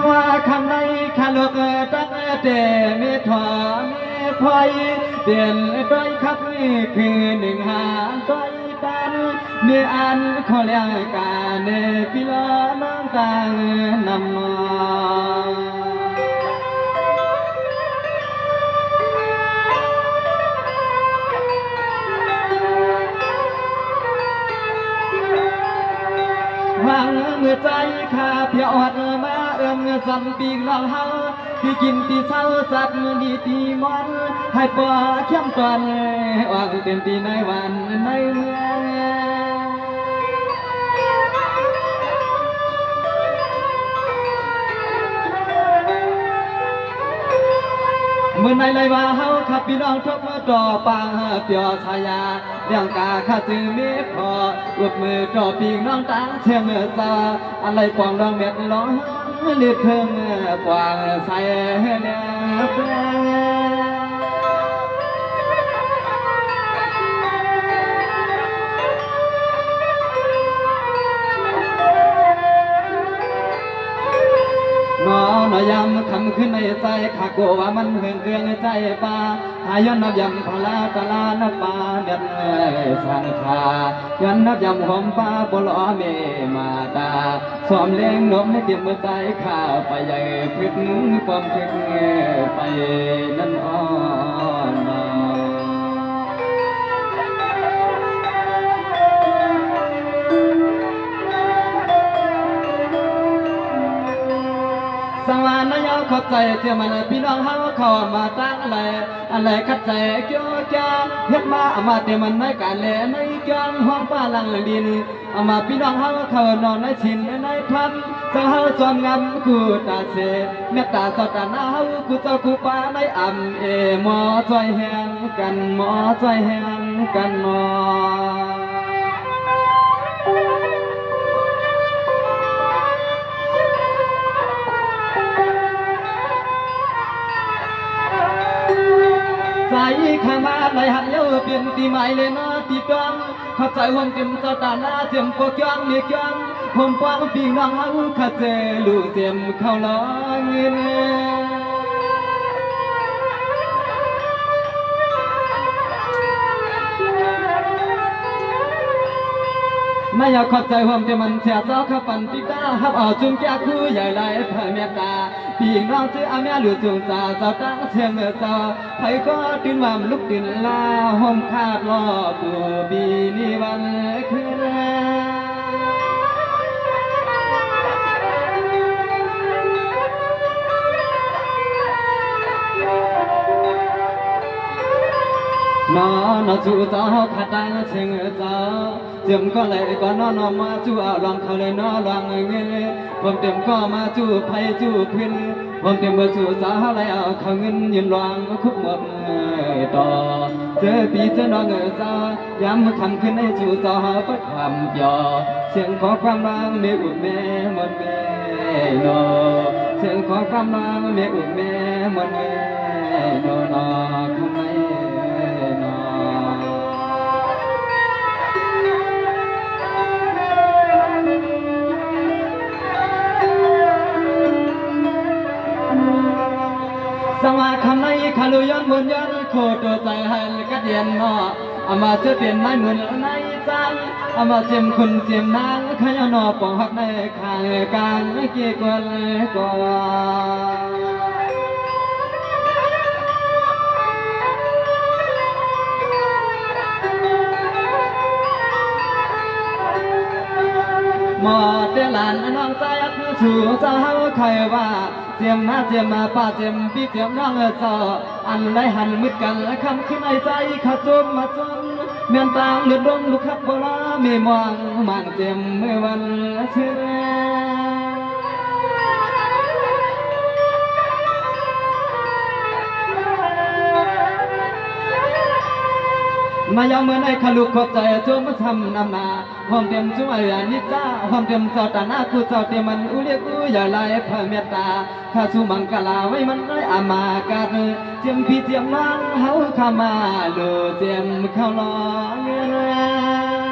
ว่าคำในขลุกตั้งแต่เมถอเมพอยเด่นด้อยคักนี่คือหนึ่งหาด้อยตันเนื้ออันขอเลี้ยงกาเนพิลาน้ำตานำมาวางมือใจข้าเพียอดมาเงือสัมปีกน้องเฮาที่กินที่เศร้าสัตว์ดีตีมอนให้ปอเข้มตอนวางเต็มที่ในวันในเมืองเมื่อในไรว่าเฮาขับพี่น้องทุกมือต่อปางเปียวชายาเรื่องกาข้าจึงมีพออุบมือต่อปีน้องตั้งเชียงซาอะไรปองดองเม็ดร้องเลือดเทิงกวางใส่เนี่ยแปลนอนยำคำขึ้นในใจข้าโกว่ามันเหืองเกืองใจป่าหาย้อนนับยำพลาตลาณป่าเด็ดสังขาย้อนนับยำหอมป่าบลอเมมาตาสอมเลี้ยงนมให้เตรียมใจข้าไปใหญ่พึกความพึกไปนั่นอ่อนสวรรค์ยาวขอบใจเที่ยมันพี่น้องเฮาเข้ามาตั้งอะไรขัดใจเกี่ยวแก่เฮ็ดมาเที่ยมันในการแลในเกียงห้องป้าหลังดินมาพี่น้องเฮาเข้านอนในชินในพันเจ้าเฮาจอมงามกูตาเสเมตตาสตานาเฮากูเจ้ากูป้าในหมอช่วยแหงกันหมอช่วยแหงกันหมอใจข้ามาในหันเย้าเปลี่ยนตีใหม่เลยนะตีกองเข้าใจห่วงเต็มสตาหน้าเจียมปกยังมีกยังผมปองปีน้องเฮาข้าเจลูเจียมเข้าล้อเงินไม่อยากขอบใจความที่มันเสียเจ้าข้าปันติตาฮับเอาจุ่มแก่คู่ใหญ่ไรเพื่อเมตตาพี่น้องชื่ออาเมียหรือจุ่มจ่าเจ้าตั้งเชียงเจ้าไผก็ตื่นมาลุกตื่นลาห่มคาดล้อปูบีนี่วันคืนนอจูเจ้าขัดตั้งเชียงเจ้าเจียมก็เลยก็นอนมาจูเอาลองเขาเลยนอลองเงินผมเต็มก็มาจูไผจูพื้นผมเต็มมาจูสาวเลยเอาเขาเงินยืนลองคุกหมดต่อเจอปีเจอน้องเจ้าย้ำคำขึ้นให้จูเจ้าเปิดความหยอเสียงขอความรักเมียอุดแม่หมดแม่นอเสียงขอความรักเมียอุดแม่หมดแม่นอนอคำไหนสมาคำในขลุย้อนมุนย้อนโคตรใจให้กัดเย็นนอเอามาเจอเปลี่ยนในมือในจังเอามาเจียมคุณเจียมนางขยันนอปองหักในข้างกลางเกี่ยกวนก่อนหมอเดลันน้องใจคือสู่เจ้าใครว่าเจียมมาเจียมมาป้าเจียมพี่เจียมน้องเจ้าอันไรหันมืดกันคำขึ้นในใจข้าจมมาจนเมียนตางเลือดดมลูกขับโบรามีมองมันเจียมเมื่อวันเชื่อมายามเมื่อในขลุกขอบใจจมทำนำนาหอมเต็มช่วยนิจ้าหอมเต็มเจ้าตาหน้าคู่เจ้าเต็มมันอุเลียกูอย่าไล่พระเมตตาข้าสู้มังกลาไว้มันได้อามากัดเจียมพี่เจียมนางเฮาข้ามาโลเจียมเข้าล้อเงิน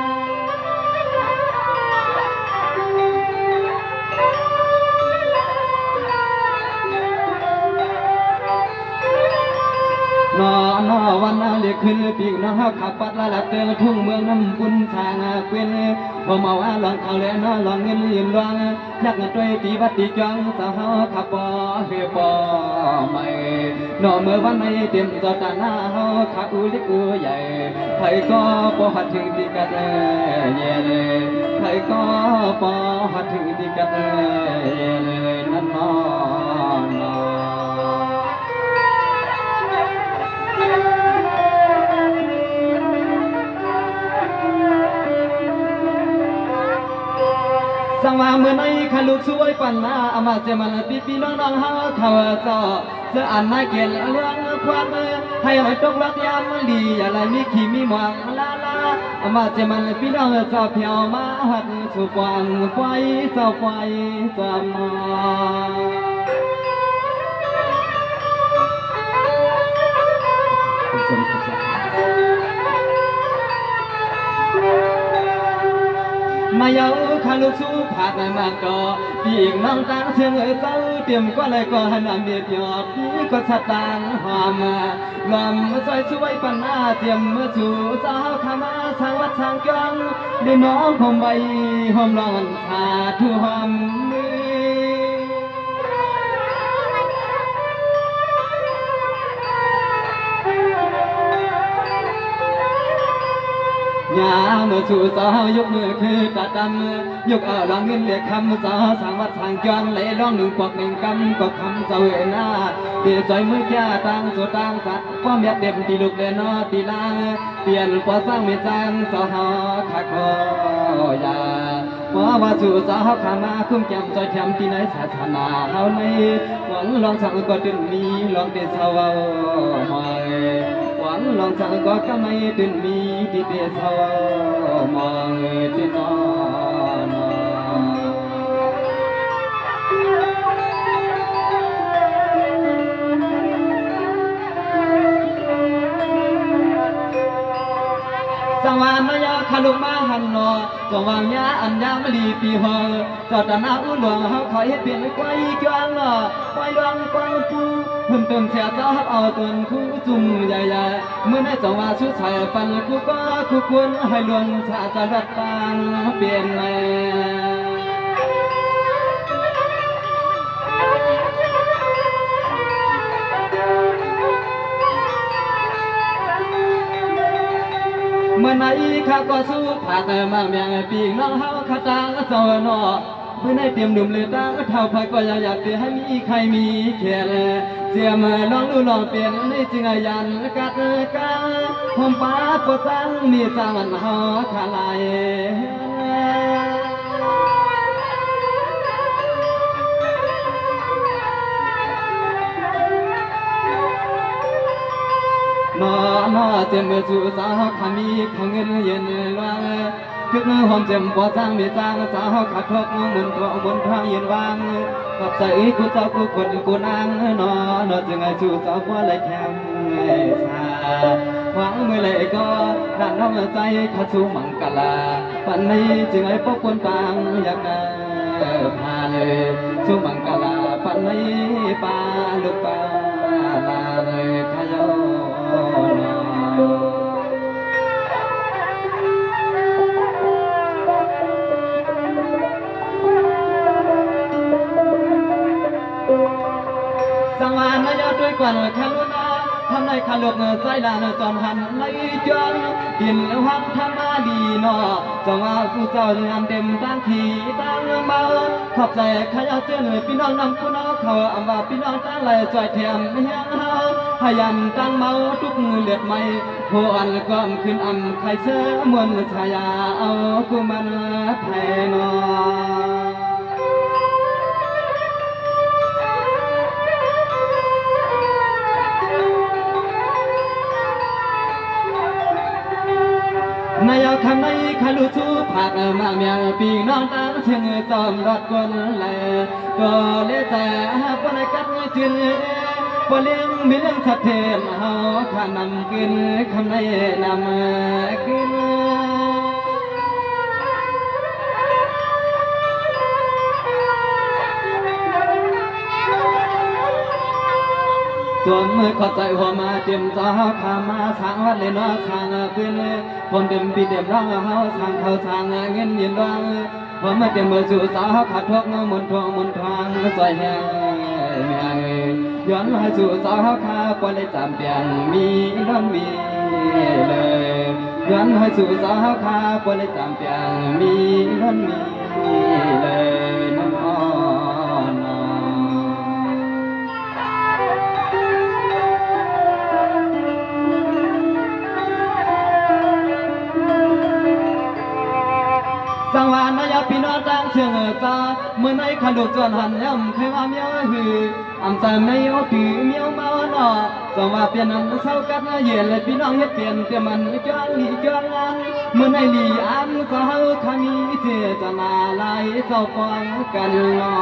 วันเรียกขึ้นปีกน้องเฮาขับปัดละละเตือนทุ่งเมืองน้ำบุญสางเป็นพอมาว่าลองเขาเลยน้อลองเงินยืนลวงยักเงินด้วยตีวัดตีจังสาวเฮาขับปอเฮปอไม่นอเมื่อวันไม่เต็มจอดหน้าเฮาขับอูเล็กอูใหญ่ไผก็ปอหัดถึงตีกันเย่เลยไผก็ปอหัดถึงตีกันเย่เลยนั่นนอสังว่าเมื่อไหร่ขันลูกช่วยปันนาอามาเจมันพี่น้องเฮาเขาจอเสื้ออันน่าเกลียดเรื่องความให้หอยตกลักยามมันดีอะไรมีขี้มีหมองลาอามาเจมันพี่น้องจอเพียวมาหัดสุปวันไฟเจ้าไฟจำมามาเยาข้าลูกสู้ผาดมากก็ปีกน้องตาเชิงเจ้าเตรียมก็เลยก็หันเมียยอดพี่ก็สตางหอมลอมซอยช่วยปันหน้าเตรียมมาสู่สาวขามาสางวัดสางกังได้น้องหอมใบหอมร้อนชาทุหอมยาเมื่อสู่สาวยกมือคือกระดำยกลองเงินเรียกคำสาสางวัดทางจวนไหลร้องหนึ่งปอกหนึ่งกำก็คำเสวยหน้าเดี๋ยวใจมือแก่ต่างสู่ต่างสัตว์ความอยากเด็บตีลูกเด่นอตีลาเปลี่ยนพอสร้างเมจังสาวขาคอยาเพราะว่าสู่สาวขามาคุ้มแก้มจอยแถมที่ไหนศาสนาเฮาในหวังลองสั่งก็ดึงมีลองเดชาวหอยหวังลองสั่งก็กำไม่ดึงมีที่เดชาวมองที่นอนสวรรค์ยาขลุมาหันนอสว่างยาอันยามลีปีหอจอดนาอุหลวงเขาคอยให้เปลี่ยนไว้กวางปล่อยดวงกวางปูเพิ่มเติมเสียเจ้าเอาตัวคู่จุ่มใหญ่ๆเมื่อได้จังหวะชุดชายปันคู่ก็คู่ควรให้หลวงชาจะรัดตังเปลี่ยนแม่เมื่อไหนข้าก็สู้ผากมาแมงปีกน้องเฮาขาตังเจ้าหนอเมื่อไหนเตรียมดุมเลยตังเท่าไฟก็อยากให้มีใครมีแค่เสียมาลองดูลองเปลี่ยนในจึงยันกัดกันหอมปากก็จังมีจังมันเฮาขาลายนอเจมสู่สาวขามีขเงินเย็นลวงคึกหอมเจมปอจางมีจางสาวขาทกมุนตัวบนทางเย็นวางกับใจกูเจ้ากูคนกูนางนอจึงไอสู่สาวว่าเลยแข็งสาหวังเมื่อไรก็ดันน้องใจข้าสู่มังกลาปันนี้จึงไอปกคนปางอยากพาเลยสู่มังกลาปันนี้ปาลูกปาลาเลยขยอสังวานยอดด้วยกวนขลุนาทำในขลุกใส่ลานจอนหันในจวนกินแล้วหักทำมาดีนอจังว่าผู้เจ้างานเต็มตั้งขี่ตั้งเมาขอบใจขยะเจ้าหน่อยพี่น้องนำกูน้องเขาอำว่าพี่น้องตั้งไหลจอยแถมเฮียงเฮาพยันตั้งเมาทุกมือเลือดไม่โหอันก้อมขึ้นอำใครเชื่อมวลชายาเอากูมันแทนอนายคำในขาลุชูผักมาเมียปีน้องตั้งเชิงจอมรถคนแลก็เลี้ยแต่ปนกัดจืนปเลี้ยงมีเรื่องชัดเจนเฮาข้านำกินคำในนำกินจ จมมือขอใจหัวมาเตรียมจอเฮาขามาสร้างวัดเลยเนาะสร้างปืนคนเต็มปีเต็มร้องเฮาสร้างเขาสร้างเงินยืนร้องพอมาเต็มมือสู่สาวเฮาขาดทวกมนทวงมนทางซอยแห้งแม่ย้อนมาสู่สาวเฮาขาปล่อยเลยจำเปียงมีร้อนมีเลยย้อนมาสู่สาวเฮาขาปล่อยเลยจำเปียงมีร้อนมีเลยน้องอ้อนสังวานนายพี่น้องต่างเชื่อจ้าเมื่อในขันดุจวนหันย่ำเคยว่าเมียวหืออำใจไม่ยอถือเมียวเมาหนอสังว่าเปลี่ยนนั้นเศร้ากัดเย็นเลยพี่น้องเฮ็ดเปลี่ยนเปลี่ยนมันจ้างหลีจ้างงานเมื่อในหลีอันสาวขามีเจตนาลายเจ้าปองกันหนอ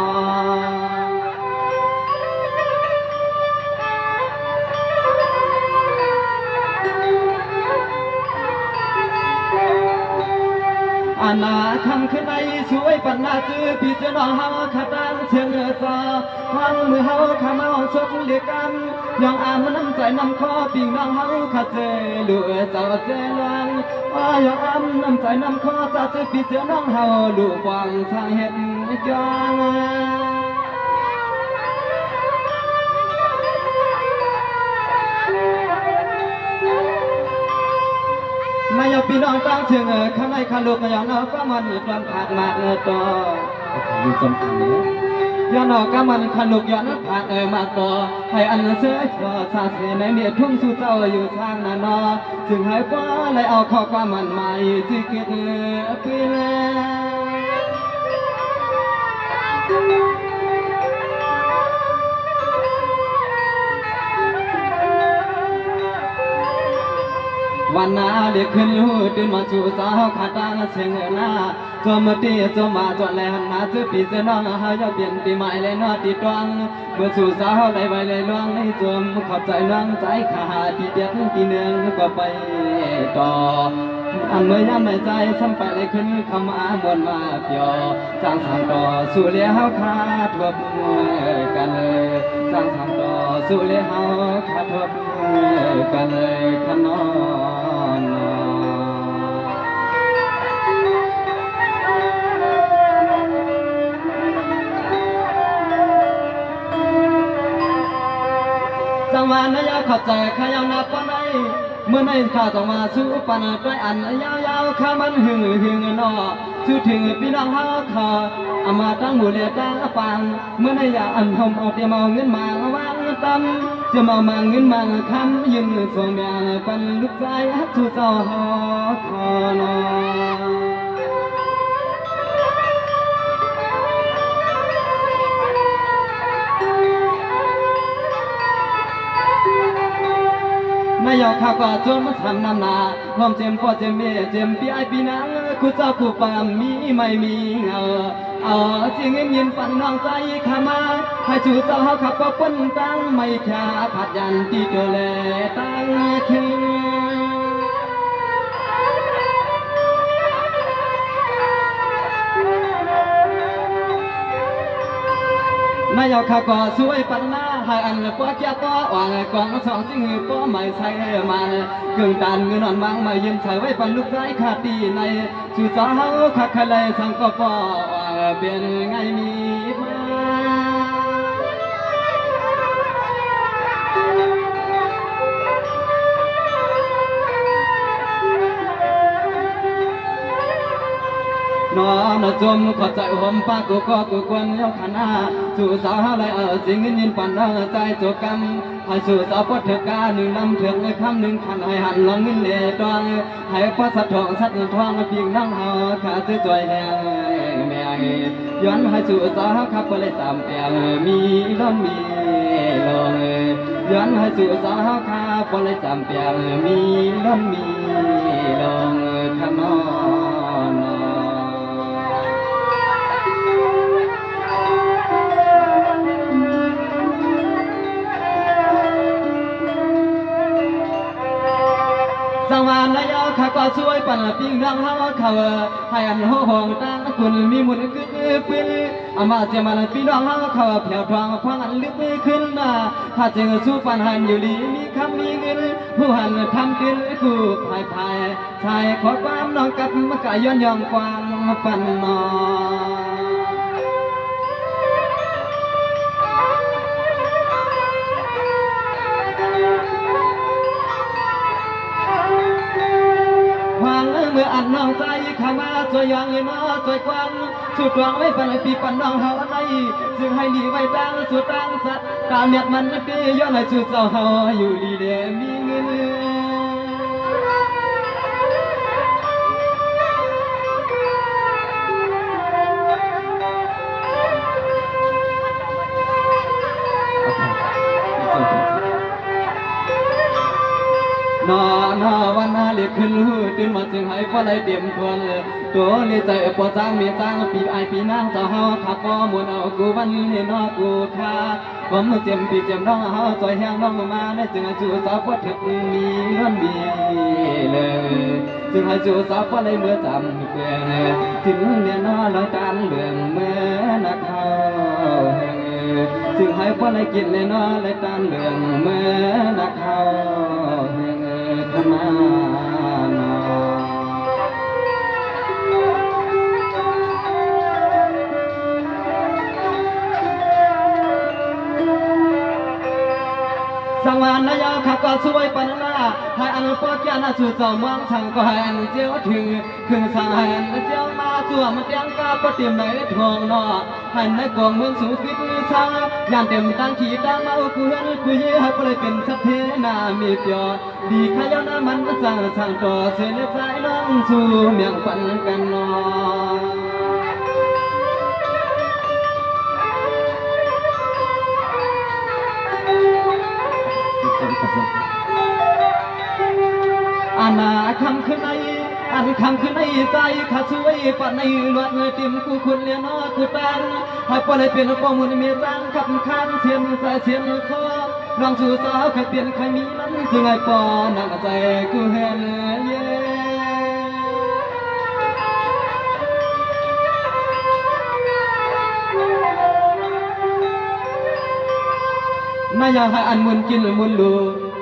อาณาคำขึ้นในช่วยปัญหาจื้อพี่เจ้าน้องเฮาขาตังเชียงจอพังมือเฮาขาเมาชกเลียกันยองอามน้ำใจน้ำคอปิ่งน้องเฮาขาเจลูเจ้าเจลวนยองอามน้ำใจน้ำคอจะจื้อพี่เจ้าน้องเฮาลูกวางทางเห็ดจองนายพี่น้องตั้งเชิงข้างในข้าลูกย้อนก็มันจนขาดมาต่ออยู่จนขาดย้อนก็มันข้าลูกย้อนขาดมาต่อให้อันเสือชัวซาเสในเมียทุ่งสู่เจ้าอยู่ทางนั้นจึงให้ฟ้าเลยเอาข้อความมันมาที่เกิดปีวันนาเด็กขึ้นลูดตื่นมาสู่สาวขาตาเชียงหน้าจอมตีจอมมาจอดแลหันหน้าซื้อปีเสน้องหาจะเปลี่ยนปีใหม่เลยนอตีตวงเมื่อสู่สาวเลยไว้เลยล่วงในจมขอบใจล่วงใจขาดที่เดียกปีหนึ่งก็ไปต่ออันเมื่อยามในใจซ้ำไปเลยขึ้นคำอามวนมาเพียวจางสามต่อสู่เลี้ยเฮาขาดทบกันเลยจางสามต่อสู่เลี้ยเฮาขาดทบกันเลยขนอนสังวานนายขอบใจขยาวนับปนายเมื่อในข้าต้องมาสู้ปันด้วยอันยาวๆข้ามันหึงนอสู้ถึงพี่น้องเฮาขาอามาตั้งหมู่เลียตั้งปังเมื่อในอยากอันทมเอาเตียมเอาเงินมาวางตำจะมาเงินมาคำยืนส่งแม่ปันลูกใจสู้เจ้าหอคอนนายข้าก็จนมาทำนำนาพร้อมเจมพ่อเจมเมเจมปีไอปีนังกูเจ้าผู้ปามมีไม่มีจริงเงินปั่นน้องใจข้ามาให้ชูเจ้าเฮาขับก็ป้นตั้งไม่แค่ผัดยันที่เจอแลตั้งคืนายข้าก็สวยปันหน้าให้อันป้อแก่ป้ออ่างกองสองจริงป้อไม่ใช่มันเกินตันเงินนอนมังไม่ยืนใส่ไว้ปันลูกใจขาดตีในชูเจ้าเฮาขัดขเลยสังก็ป้อเปลี่ยนไงมีมานอนจมขอใจหอมปากกูก็กูควรยกขนาสู่สาวอะไรสิ่งยินปันใจโจกันให้สู่สาวพอเถกาหนึ่งลำเถื่อนคำหนึ่งขันให้หันลองเงินเล่ดองให้พอสัตว์ทองสัตว์ทองเพียงนั่งหาขาดใจแห้งแม่ย้อนให้สู่สาวขับไปเลยตามแปลงมีล้นมีลงย้อนให้สู่สาวขับไปเลยตามแปลงมีล้นมีลงขนอน สังวานนายข้าก็ช่วยปั่นปิ้งดังเฮาเขาให้อันโหงตั้งคุณมีมุนกึศ ปืนอามาเจมันพี่น้องเฮาเขาแผ่วทองพังอันลึกขึ้นมาถ้าเจอสู้ปัญหาอยู่ดีมีคำมีเงินผู้หันทำกินคู่ภายภายชายขอความน้องกับมะกะย้อนยองกวางปันนอเมื่ออันน้องใจข้ามาช่วยยังน้อช่วยควันสุดหวังไว้ปันปีปันน้องเฮาในซึ่งให้หลีไว้ตั้งสุดตั้งจัดตามเมียดมันปีย้อนให้สุดเจ้าเฮาอยู่ดีเดมีเงินนอนวันนาเล็กขึ้นหูตื่นมาจึงให้พ่อเลยเตรียมทวนตัวเลยใจปวดจ้างมีจ้างปีไอปีนางเจ้าเฮาขับป้อมุนเอากูวันนี้นอกูค่าผมเจียมปีเจียมน้องเฮาจอยแห้งน้องมาได้จึงให้จูสาวพ่อถึงมีเงินมีเลยจึงให้จูสาวพ่อเลยเมื่อจำเปลี่ยนถึงเนี่ยนอลอยการเรื่องเมื่อนักเขาจึงให้พ่อเลยกินเลยนอลอยการเรื่องเมื่อนักเขามาสังวานนายาขับก็สวยปนนาให้อันปอดยานาสู่เจ้าเมืองสั่งก็ให้อันเจียวถึงขึ้นสั่งให้อันเจียวมาจั่วมันเตียงกาปฏิมในทองนอให้ในกองเมืองสู่คิดสั่งยานเต็มตั้งขี่ตั้งมาอุกุเฮนคุยให้ก็เลยเป็นสัพเพนามีเปียดีขยานามันสั่งสั่งต่อเส้นใจน้องสู่เมียงปันกันนออันนาคำขึ้นในอันคำขึ้นในใจข้าช่วยปัดในลวดเลยติมกูคุณเลี้ยนอกูตันให้ปล่อยเป็นข้อมูลมีจังขับข้างเสียนใจเสียนคอน้องสู่สาวใครเปลี่ยนใครมีนั้นจึงไอ้ปอนั่งใจกูเห็นเย่นายอยากให้อันมุนกินหรือมุนลู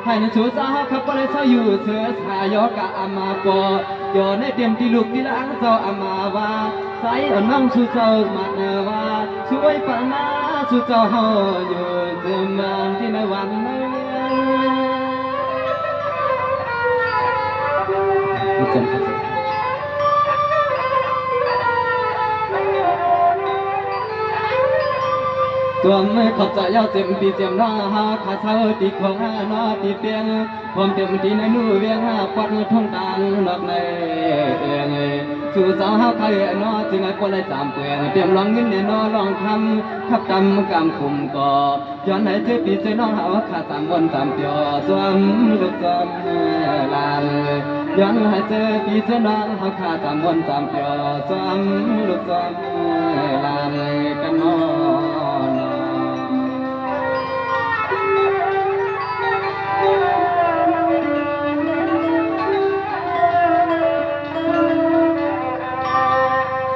ให้ในชูสาวขับไปเลยเศร้าอยู่เสือสายกะอามาปอยอในเต็มที่ลูกที่ล้างเจ้าอามาว่าใส่เอาน้องชูเจ้ามาเนว่าช่วยปานาชูเจ้าเฮาอยู่เดิมมันที่ในวันนั้นตัวไม่ขอบใจยาวเต็มปีเต็มหน้าหาขาเท้าตีของหน้าตีเปียงความเต็มที่ในนู่เวียงปัดทุ่งตาลนอกในเองสู่สาวหาใครนอจึงไอ้คนเลยจำเปลี่ยนเตรียมลองเงินเนี่ยนอลองทำขับกำกำคุมก่อย้อนให้เจอปีเจอน้องหาขาจำวนจำเปียวจำลูกจำลานย้อนให้เจอปีเจอน้องหาขาจำวนจำเปียวจำลูกจำลานกันนอ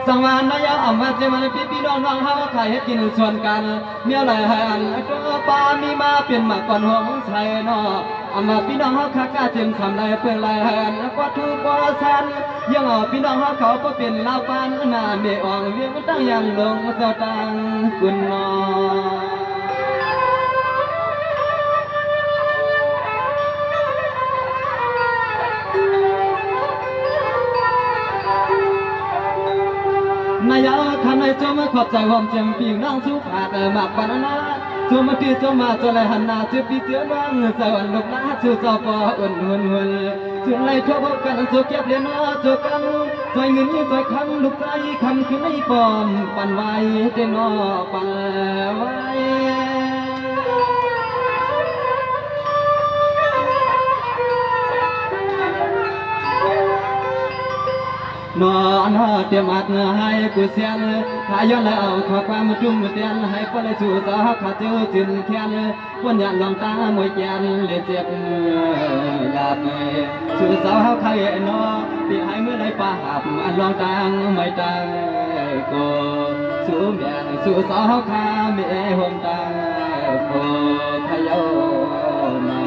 สังวานนายาอำมาเจมันพี่น้องน้องเฮาขายให้กินส่วนกันเมียไหลให้อันตัวปามีมาเปลี่ยนมาก่อนห่วงใส่นออำมาพี่น้องเฮาขากาเจมทำไรเปื่อยไหลให้อันกว่าทุกว่าสันยังเอาพี่น้องเฮาเขาก็เป็นลาวปานหน้าเมอองเวียงตั้งยังลงเจ้าตังกุนนอนายาคำในจมขอบใจหอมเจียมปีน้องสุขาดมากปานนาจมตีจมมาจนเลยหันหน้าเจ็บปีเจ้าน้องสวรรค์ลูกน้าชูจอปออุ่นหุ่นหุ่นจนเลยทั่วพบกันจูเก็บเลี้ยนอจูกันใจเงินใจคำลูกใจคำคือในปอมปั่นไว้เต้นอปั่นไว้นอนเตรียมอัดให้กูเสียนถ้าย้อนแล้วขอความจุ่มเตียนให้พอเลยสู่สาวขาเจ้าจินแค้นวันยันลองตามวยแกนเลยเจ็บหยาบสู่สาวใครนอที่ให้เมื่อไรป่าหับอันลองตังไม่ตายกูส สู่เมียงสู่สาวข้าเมหมตาโพพะเยานา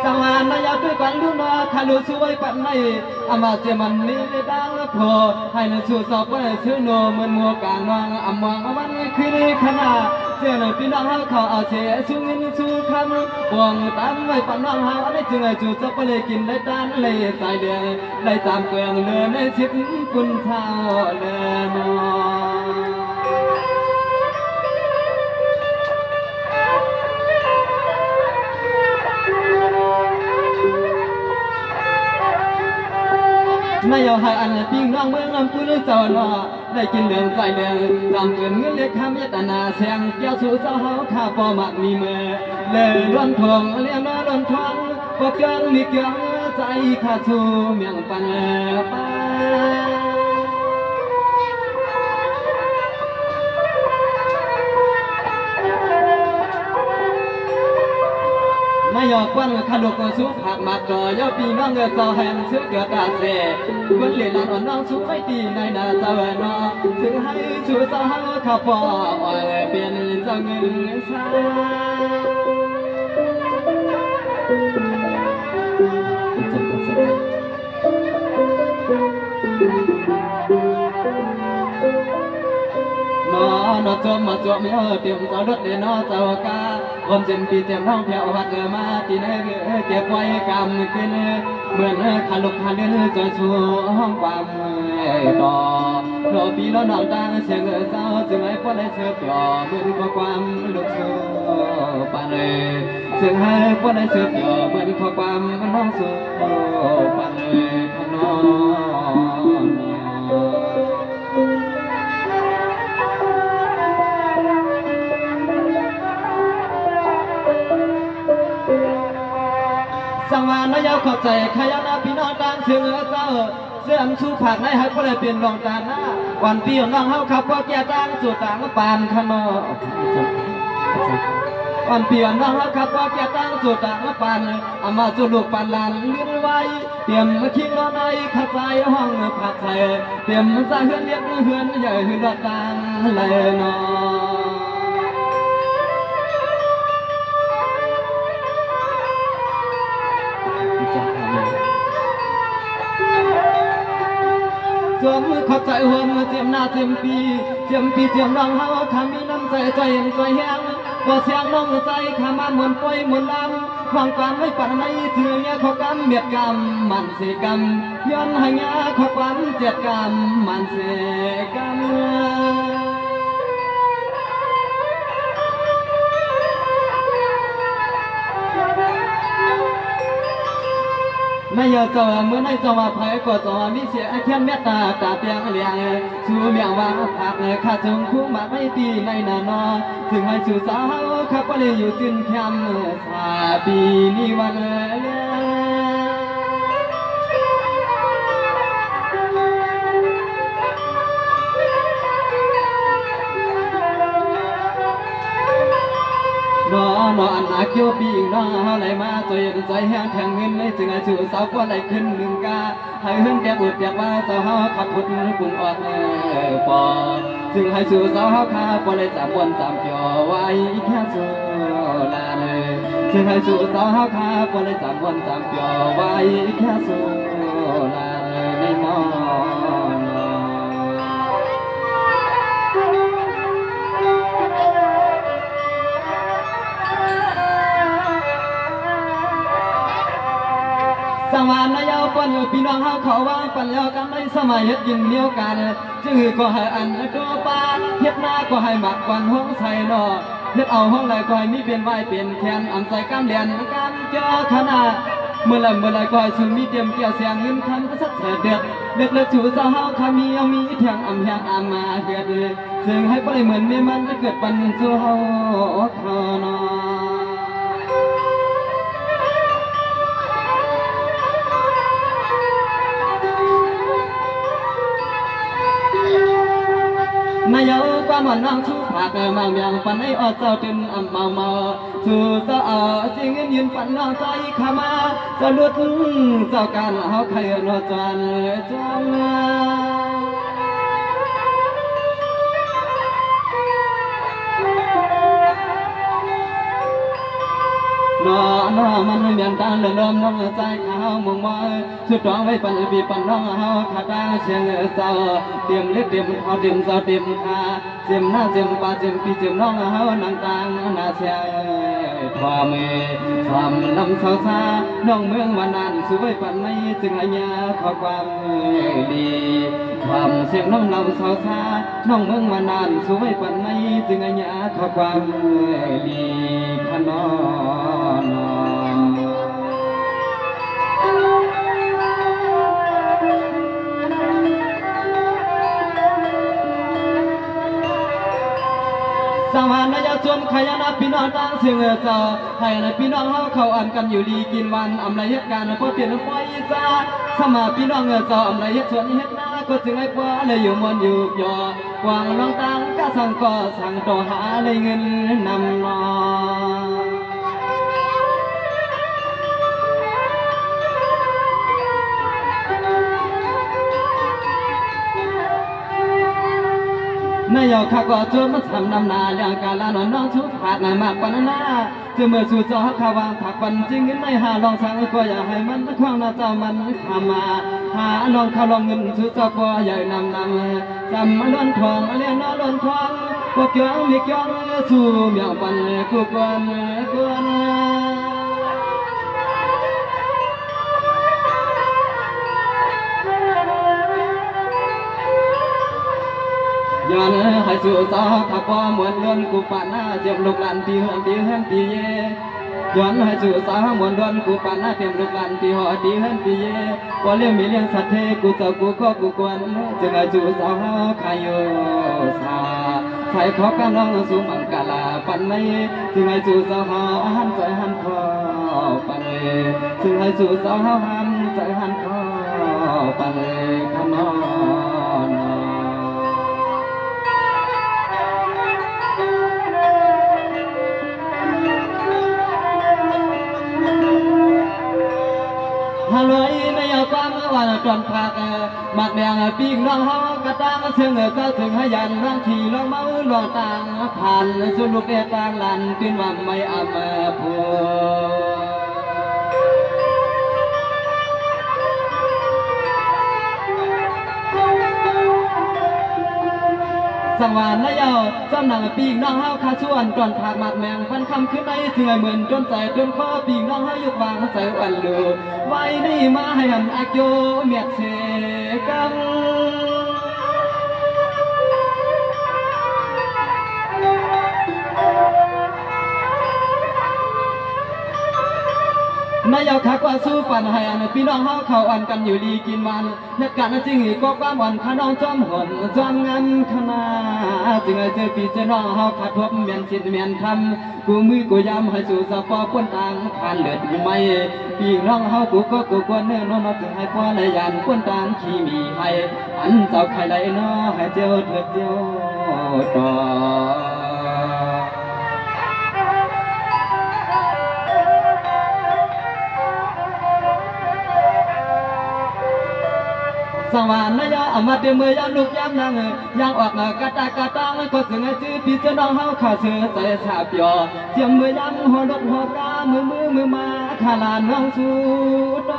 สวรรค์นายาด้วยกันดูนาคาลุสวยปันในอามาเจมันนี่ดังพอให้นสู่สอบไปชื่อโนมันมัวกางนองอามองวันคืนขณะเจ้าพี่น้องเขาเอาเสียสู้เงินสู้คำบวงตามไว้ปันน้องเขาได้จึงไอ้จู่จะไปเลยกินได้ด้านเลยใจเดียได้จำเกลืองเลือในชิดคุณเท่าเลือนไม่เอาให้อันปิ้งน้องเมืองลำพูนเจ้าหน้าได้กินเดือนใจเดือนจำเกินเงินเล็กคำยตนาเสียงเจ้าสู่เจ้าเฮาข้าพอมักมีเมื่อเลยล้วนทองเลี้ยงน้อล้วนทองพอเกินมีเกินใจข้าสู่เมียงปันป้ายอกวันขลุกสู้ผักมากก่อยอปีน้องเงาเจ้าแห่งซื้อเกิดตาเสคนเลี้ยงอ่อนน้องสู้ไม่ดีในนาเจ้าน้อถึงให้ชูเจ้าข้าพออ่อยเป็นเจ้าเงินสานอจมมาจมเยอะเตรียมจะรถเดินนอเจ้ากาผมเจมปีเจมท้องเพียวหัดมาตีเนเก็บไว้กำขึ้นเหมือนขาลุกขาเดินจอยชูห้องความต่อรอปีแล้วน้องดังเสียงเศร้าจึงให้พ่อได้เชื่อต่อเหมือนข้อความลุกชูปานเลยจึงให้พ่อได้เชื่อต่อเหมือนข้อความน้องสู้ปานเลยพนอสังวานนายเข้าใจขยันพี่น้องต่างเชื่อเจ้าเสื่อมชูผักในให้ก็เลยเปลี่ยนรองตาหน้าวันปีน้องเฮาขับว่าแก่ต่างจุดต่างปานขนอวันปีน้องเฮาขับว่าแก่ต่างจุดต่างปานอามาจุลูกปานลานเลี้ยงไว้เตรียมคิงรอในขัดใจห้องผักไทยเตรียมใจเฮือนเลี้ยงเฮือนใหญ่เฮือนต่างเลยนอสวมเข้าใจหัวมือเจียมหน้าเจียมปีเจียมปีเจียมน้องเฮาข้ามีน้ำใจใจเห็นใจแห้งพอเสียงน้องใจข้ามาเหมือนปล่อยเหมือนลำความความไม่ปันในถือเนี่ยขอกำเบียดกำมันเสกำย้อนให้เงี้ยขอความเจ็ดกำมันเสกำนายเจ้าเมื่อในเจ้าว่าไผ่ก็จะมีเสียเทียนเมตตาตาเปียงเลี้ยงชูเมียงว่าผักข้าจงคุ้มมาไม่ตีในนานอถึงให้ชูสาวข้าก็เลยอยู่จินแคมสาปีนี้วันเลี้ยนออันอาเกียวปีงนอไหลมาใจใจแห้งแทงเงินเลยจึงไอชูสาวก็ไหลขึ้นหนึ่งกาให้เฮือนแกบุดแกว่าเจ้าเฮาขับพุทธปุ่นออกปอจึงให้ชูสาวเฮาข้าก็เลยจำวนจำเกี่ยวไว้แค่ชูลาเลยจึงให้ชูสาวเฮาข้าก็เลยจำวนจำเกี่ยวไว้แค่ชูลาเลยในนอสวรรค์นายเอาปันพี่น้องเฮาเขาว่าปันแล้วกันในสมัยเฮ็ดยินเดียวกันจึงก็ให้อันตัวปานเฮ็ดหน้าก็ให้หมักวันห้องใส่นอเฮ็ดเอาห้องไหลก็ให้มีเป็นไว้เป็นแขนอันใส่กำเลียนกำเจอขนาดเมื่อไรก็ให้ชูมีเตรียมเกี่ยวเสียงเงินคำก็สักเดือดเด็กเล็กชูเจ้าเฮาขามีเอามีเถียงอำแหงอามาเฮ็ดซึ่งให้บ่ได้เหมือนแม่มันเกิดปันสู่เฮาทอนอ นายเอาความหวานน้องชูผักมาเมียงปันให้อดเจ้าเป็นเมา สู่เจ้าจริงยืนปั่นน้องใจขามาจะลุดเจ้าการเฮาใครนอจันจันน้อมันเมียนตาเลื่อมน้องใจเขามองมาสุดดวงไว้ปันปีปันน้องเฮาขาดเชียงเจ้าเตรียมเล็ดเตรียมเขาเตรียมเจ้าเตรียมขาเจียมหน้าเจียมปาเจียมปีเจียมน้องเฮานางตางนาเชียความความลำสาวซาน้องเมืองวานานสวยปันไม่จึงให้ยาขอความดีความเสียงน้องลำสาวซาน้องเมืองวานานสวยปันไม่จึงให้ยาขอความดีขนอสวรรค์ยาจมขยานาพี่น้องต่างเสียงเจ้าให้ในพี่น้องเฮาเขาอ่านกันอยู่ดีกินวันอำไรเหตุการณ์พอเปลี่ยนไฟจ้าสมาพี่น้องเจ้าอำไรเหตุส่วนเหตุหน้าก็จึงให้พอเลยอยู่มันอยู่ย่อวางน้องต่างก็สั่งก็สั่งต่อหาเลยเงินนำนอนายกข้าก็จนมาทำนำนาเรื่องการละน้องชุบขาดนายมากปานนาจะเมื่อสู่จอข้าวางผักปันจริงในหาลองสั่งก็อย่าให้มันคว้างหน้าเจ้ามันทำมาหาลองข้าวลองเงินสู่จอก็ใหญ่นำจำมันล้นทองเลี้ยงน้อล้นทองพวกเกี่ยวมีเกี่ยวสู่เมียวปันกูกวนกวนย้อนให้สู่สาวขับพอมวนล้วนกูปานหน้าเจ็บลูกหลานตีเฮือนตีเฮือนตีเย่ย้อนให้สู่สาวมวนล้วนกูปานหน้าเจ็บลูกหลานตีหอตีเฮือนตีเย่พอเลี้ยงมีเลี้ยงสัตว์เทกูเจ้ากูก็กูกวนจึงให้สู่สาวขายโยสาใช้ขอกันน้องสู่มังกาลาปันไม่จึงให้สู่สาวหันใจหันคอปันจึงให้สู่สาวหันใจหันคอปันขนอนฮัลโหลในยามความเมื่อวันจนพักหมักแดงปีกน้องเฮากระตังเสียงเจ้าถึงให้ยันน้องขี่ลองเมาลองต่างผ่านสุลุกเอต่างลันกินว่าไม่อำพูสังวานนายเอาจำหนังปีกน้องเฮาขาชวนก่อนผากหมากแมงพันคำขึ้นในถึงไอเหมือนจนใจจนคอปีกน้องเฮายุกวางใจอ่อนลูไว้นี่มาให้หันอาโยเมียดเสกังนายเอาคักว่าสู้ปันให้อันพี่น้องเฮาเขาอ่อนกันอยู่ดีกินวันเหตุการณ์จริงอีกก็ความอ่อนข้าน้องจอมหนจอมงานขนาจึงให้เจอพี่เจอน้องเฮาขาดทบเมียนสิทธิ์เมียนทำกูมือกูย้ำให้สู่สะพอปนต่างผ่านเลือดกูไม่พี่น้องเฮากูก็กูกวนเนื้อนอนจึงให้พ่อเลยยันปนต่างขี้มีให้อันเจ้าใครไหลน้อให้เจ้าเถิดเจ้าต่อสวรรค์นายาอมาเตมือยามลูกยามนางยางออกกะตากะตังก็ถึงให้ชื่อพี่เจ้าน้องเฮาข้าเสือใจชาบยอเจียมมือยามหัวรถหัวกามือมาขาลานน้องสู้ด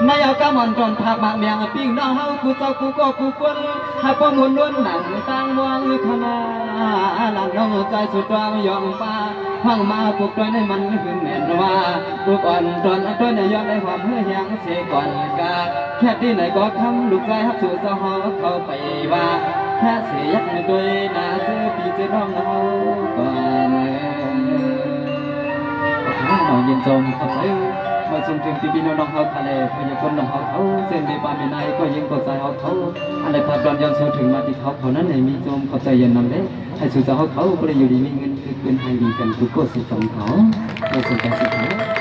นายเอากะมันตอนผักหมากเมียงปิ้งน้องเฮากูเจ้ากูก็กูกวนให้พ่อมุนล้วนหนังต่างมองขนาหลังน้องใจสุดดวงยองฟ้าพังมาปลุกด้วยในมันขึ้นแม่นว่าปลุกอ่อนตอนด้วยในยอดได้ความเฮือยางเสียก่อนกาแค่ที่ไหนก็คำลูกใจฮักสู่เจ้าเฮาเข้าไปว่าแค่เสียยักโดยนาเจอพี่เจอน้องเฮาก่อนน้องยินจมขับใจมาชมถึงปีน้องเฮาทะเลพยากรณ์น้องเฮาเขาเส้นในป่าในในก็ยิงกดใจเฮาเขาอะไรพาดอนย้อนสู่ถึงมาที่เขานั้นในมีจมขับใจเย็นนำเด้ให้สู่เจ้าเขาก็เลยอยู่ดีมีเงินคือเป็นให้ดีกันทุกคนสิสมเขาเราสนใจสิเขา